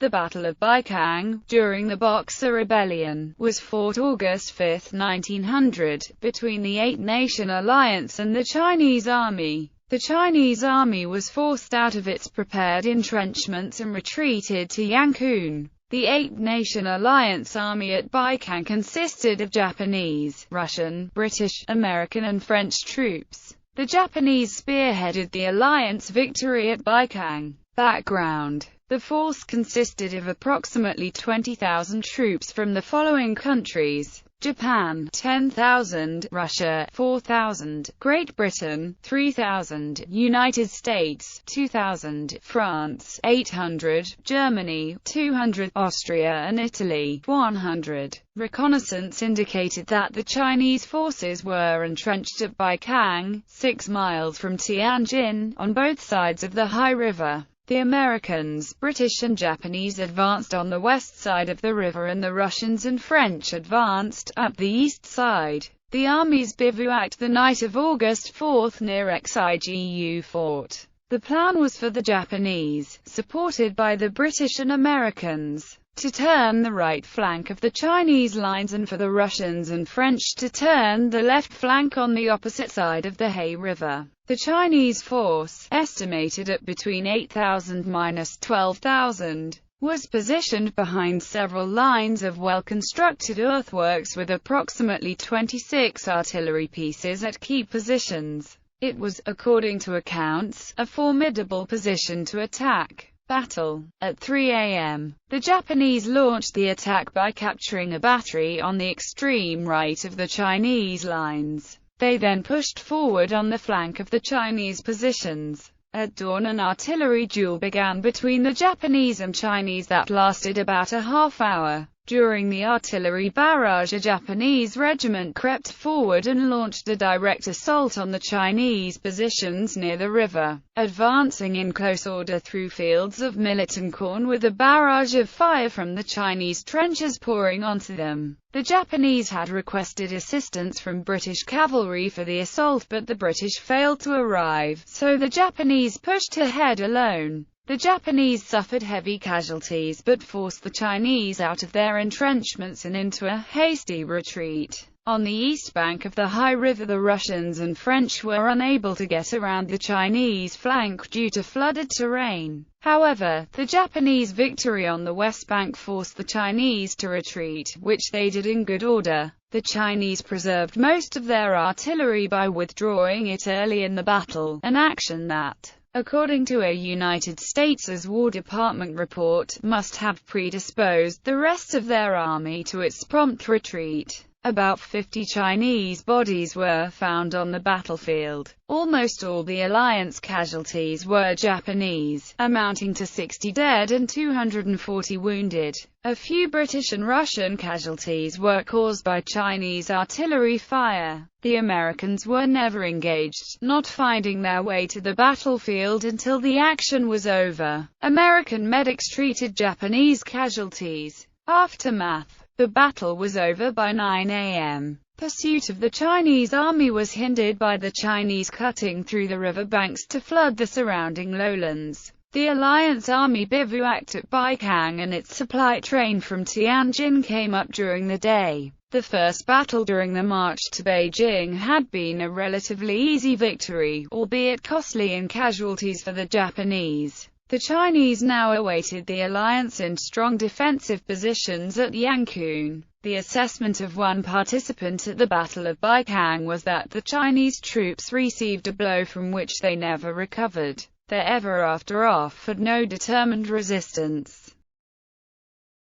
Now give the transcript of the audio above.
The Battle of Beicang, during the Boxer Rebellion, was fought August 5, 1900, between the Eight-Nation Alliance and the Chinese Army. The Chinese army was forced out of its prepared entrenchments and retreated to Yangcun. The Eight-Nation Alliance army at Beicang consisted of Japanese, Russian, British, American and French troops. The Japanese spearheaded the Alliance victory at Beicang. Background: the force consisted of approximately 20,000 troops from the following countries: Japan 10,000, Russia 4,000, Great Britain 3,000, United States 2,000, France 800, Germany 200, Austria and Italy 100. Reconnaissance indicated that the Chinese forces were entrenched at Beicang, 6 miles from Tianjin, on both sides of the High River. The Americans, British and Japanese advanced on the west side of the river and the Russians and French advanced up the east side. The armies bivouacked the night of August 4 near Xigu Fort. The plan was for the Japanese, supported by the British and Americans, to turn the right flank of the Chinese lines and for the Russians and French to turn the left flank on the opposite side of the Hay River. The Chinese force, estimated at between 8,000 and 12,000, was positioned behind several lines of well-constructed earthworks with approximately 26 artillery pieces at key positions. It was, according to accounts, a formidable position to attack. Battle. At 3 a.m., the Japanese launched the attack by capturing a battery on the extreme right of the Chinese lines. They then pushed forward on the flank of the Chinese positions. At dawn an artillery duel began between the Japanese and Chinese that lasted about a half hour. During the artillery barrage, a Japanese regiment crept forward and launched a direct assault on the Chinese positions near the river, advancing in close order through fields of millet and corn with a barrage of fire from the Chinese trenches pouring onto them. The Japanese had requested assistance from British cavalry for the assault, but the British failed to arrive, so the Japanese pushed ahead alone. The Japanese suffered heavy casualties but forced the Chinese out of their entrenchments and into a hasty retreat. On the east bank of the High River, the Russians and French were unable to get around the Chinese flank due to flooded terrain. However, the Japanese victory on the west bank forced the Chinese to retreat, which they did in good order. The Chinese preserved most of their artillery by withdrawing it early in the battle, an action that, according to a United States War Department report, must have predisposed the rest of their army to its prompt retreat. About 50 Chinese bodies were found on the battlefield. Almost all the alliance casualties were Japanese, amounting to 60 dead and 240 wounded. A few British and Russian casualties were caused by Chinese artillery fire. The Americans were never engaged, not finding their way to the battlefield until the action was over. American medics treated Japanese casualties. Aftermath. The battle was over by 9 a.m. Pursuit of the Chinese army was hindered by the Chinese cutting through the river banks to flood the surrounding lowlands. The Alliance army bivouacked at Beicang and its supply train from Tianjin came up during the day. The first battle during the march to Beijing had been a relatively easy victory, albeit costly in casualties for the Japanese. The Chinese now awaited the alliance in strong defensive positions at Yangcun. The assessment of one participant at the Battle of Beicang was that the Chinese troops received a blow from which they never recovered. They ever after offered no determined resistance.